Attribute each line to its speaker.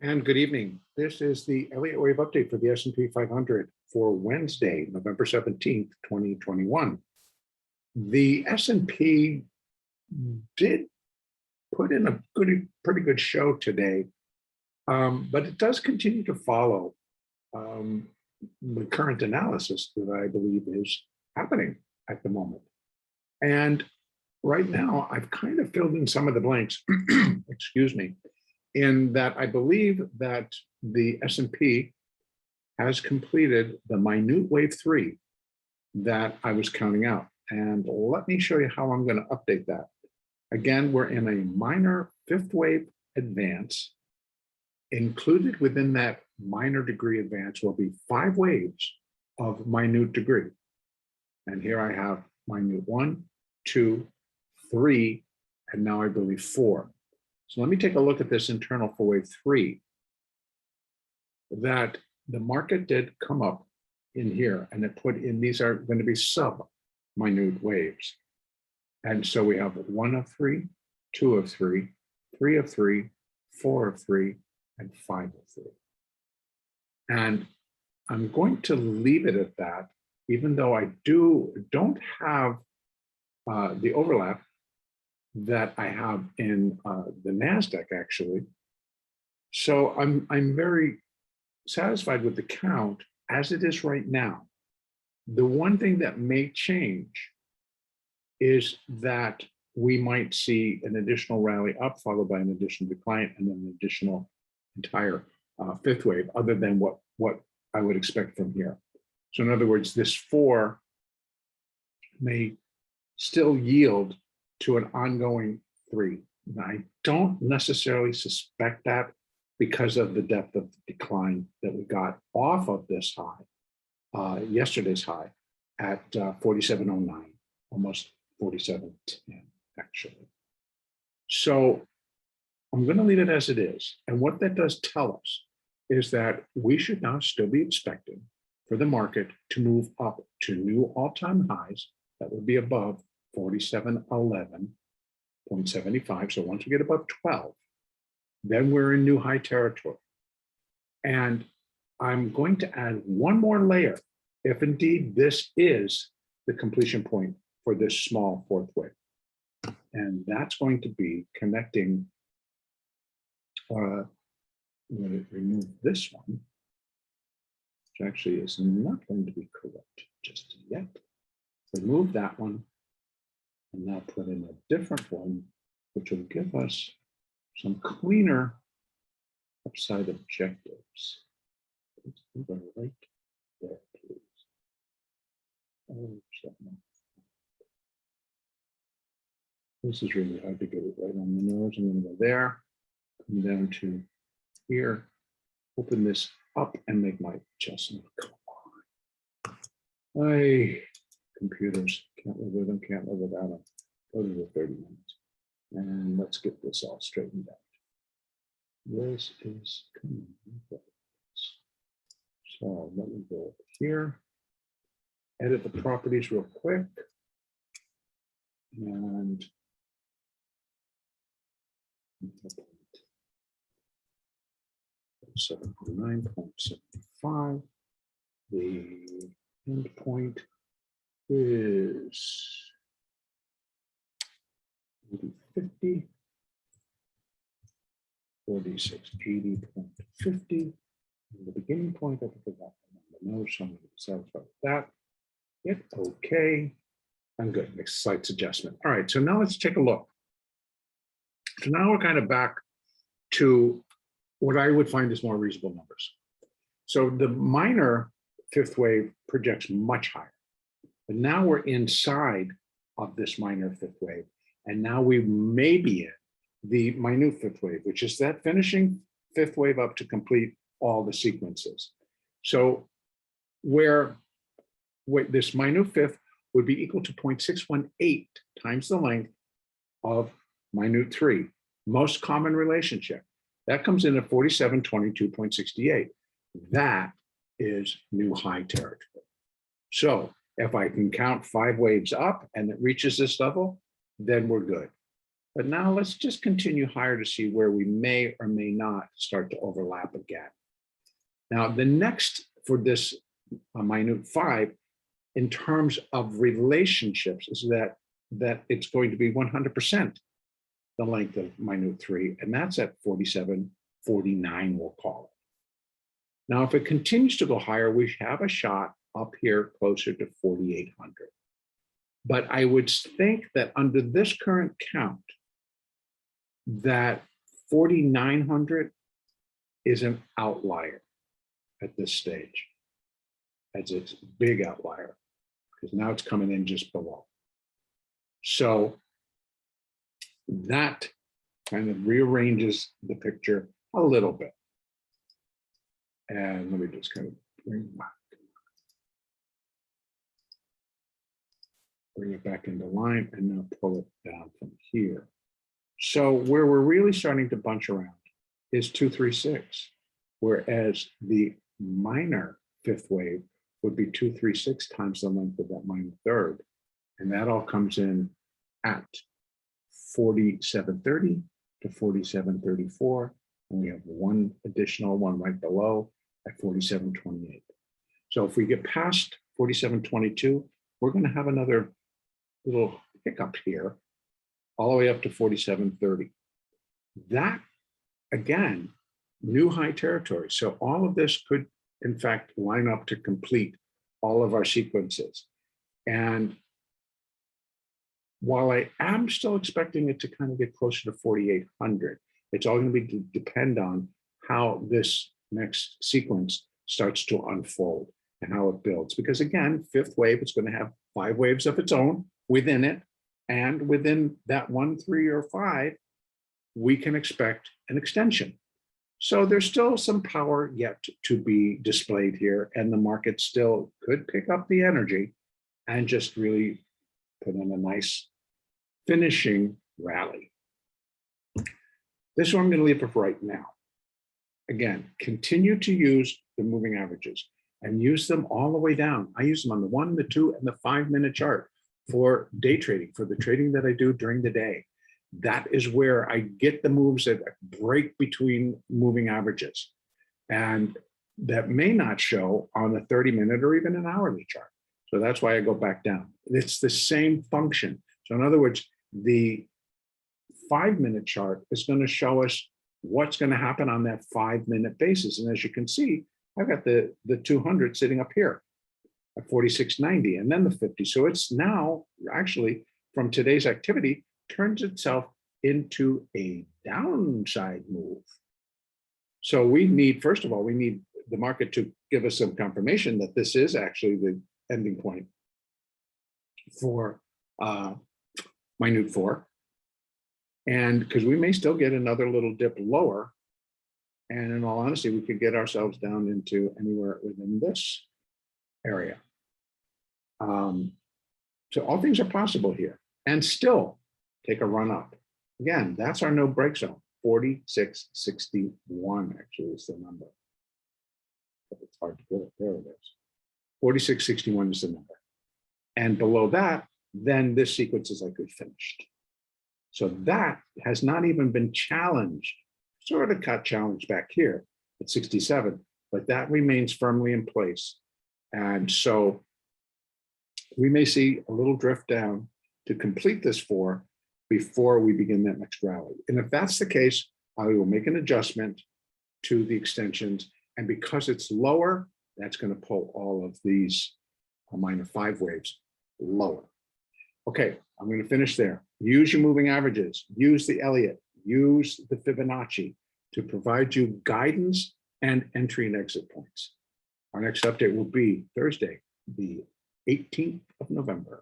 Speaker 1: And good evening. This is the Elliott Wave update for the S&P 500 for Wednesday, November 17th, 2021. The S&P did put in a pretty good show today, but it does continue to follow the current analysis that I believe is happening at the moment. And right now, I've kind of filled in some of the blanks, excuse me, in that I believe that the S&P has completed the minute wave 3 that I was counting out. And let me show you how I'm going to update that. Again, we're in a minor 5th wave advance. Included within that minor degree advance will be 5 waves of minute degree. And here I have minute 1, 2, 3, and now I believe 4. So let me take a look at this internal for wave 3. That the market did come up in here, and it put in, these are going to be sub-minute waves. And so we have 1 of 3, 2 of 3, 3 of 3, 4 of 3, and 5 of 3. And I'm going to leave it at that, even though I don't have the overlap that I have in the NASDAQ actually. So I'm very satisfied with the count as it is right now. The one thing that may change is that we might see an additional rally up followed by an additional decline and then an additional entire 5th wave other than what I would expect from here. So in other words, this 4 may still yield to an ongoing 3. Now, I don't necessarily suspect that because of the depth of the decline that we got off of this high, yesterday's high at 47.09, almost 47.10 actually. So I'm going to leave it as it is. And what that does tell us is that we should now still be expecting for the market to move up to new all-time highs that would be above 4711.75. So once we get above 12, then we're in new high territory. And I'm going to add one more layer if indeed this is the completion point for this small 4th wave. And that's going to be connecting, I'm going to remove this one, which actually is not going to be correct just yet. Remove that one. And now put in a different one, which will give us some cleaner upside objectives. Let's move it right there, please. This is really hard to get it right on the nose. I'm going to go there, come down to here, open this up and make my adjustment. Come on. Computers, can't live with them, can't live without them. Go to the 30 minutes. And let's get this all straightened out. This is coming. So let me go over here, edit the properties real quick. And 7.9.75. The endpoint is 50, 4680.50. The beginning point, I forgot the nose, so I'm going to be satisfied with that. Hit OK. I'm good. Make a slight adjustment. All right, so now let's take a look. So now we're kind of back to what I would find as more reasonable numbers. So the minor 5th wave projects much higher. But now we're inside of this minor 5th wave. And now we may be in the minute 5th wave, which is that finishing 5th wave up to complete all the sequences. So where this minute 5th would be equal to 0.618 times the length of minute 3, most common relationship. That comes in at 4722.68. That is new high territory. So if I can count 5 waves up and it reaches this level, then we're good. But now let's just continue higher to see where we may or may not start to overlap again. Now, the next for this minute 5, in terms of relationships, is that it's going to be 100% the length of minute 3, and that's at 47.49, we'll call it. Now, if it continues to go higher, we have a shot up here closer to 4,800. But I would think that under this current count, that 4,900 is an outlier at this stage, as it's a big outlier, because now it's coming in just below. So that kind of rearranges the picture a little bit. And let me just kind of bring it back into line and now pull it down from here. So where we're really starting to bunch around is 236, whereas the minor 5th wave would be 236 times the length of that minor 3rd. And that all comes in at 47.30 to 47.34. And we have one additional one right below at 47.28. So if we get past 47.22, we're going to have another little hiccup here, all the way up to 47.30. That, again, new high territory. So all of this could, in fact, line up to complete all of our sequences. And while I am still expecting it to kind of get closer to 4,800, it's all going to depend on how this next sequence starts to unfold and how it builds. Because again, 5th wave, it's going to have 5 waves of its own within it. And within that 1, 3, or 5, we can expect an extension. So there's still some power yet to be displayed here, and the market still could pick up the energy and just really put in a nice finishing rally. This one I'm going to leave it for right now. Again, continue to use the moving averages and use them all the way down. I use them on the 1, the 2, and the 5-minute chart for day trading, for the trading that I do during the day. That is where I get the moves that break between moving averages. And that may not show on a 30-minute or even an hourly chart. So that's why I go back down. It's the same function. So in other words, the 5-minute chart is going to show us what's going to happen on that 5-minute basis. And as you can see, I've got the 200 sitting up here at 46.90 and then the 50. So it's now actually from today's activity turns itself into a downside move. So we need, first of all, we need the market to give us some confirmation that this is actually the ending point for minute 4. And because we may still get another little dip lower. And in all honesty, we could get ourselves down into anywhere within this area. So all things are possible here and still take a run up. Again, that's our no break zone. 46.61 actually is the number. But it's hard to get it. There it is. 46.61 is the number. And below that, then this sequence is like we finished. So that has not even been challenged, sort of got challenged back here at 67, but that remains firmly in place. And so we may see a little drift down to complete this 4 before we begin that next rally. And if that's the case, I will make an adjustment to the extensions. And because it's lower, that's going to pull all of these minor 5 waves lower. Okay, I'm going to finish there. Use your moving averages, use the Elliott, use the Fibonacci to provide you guidance and entry and exit points. Our next update will be Thursday, the 18th of November.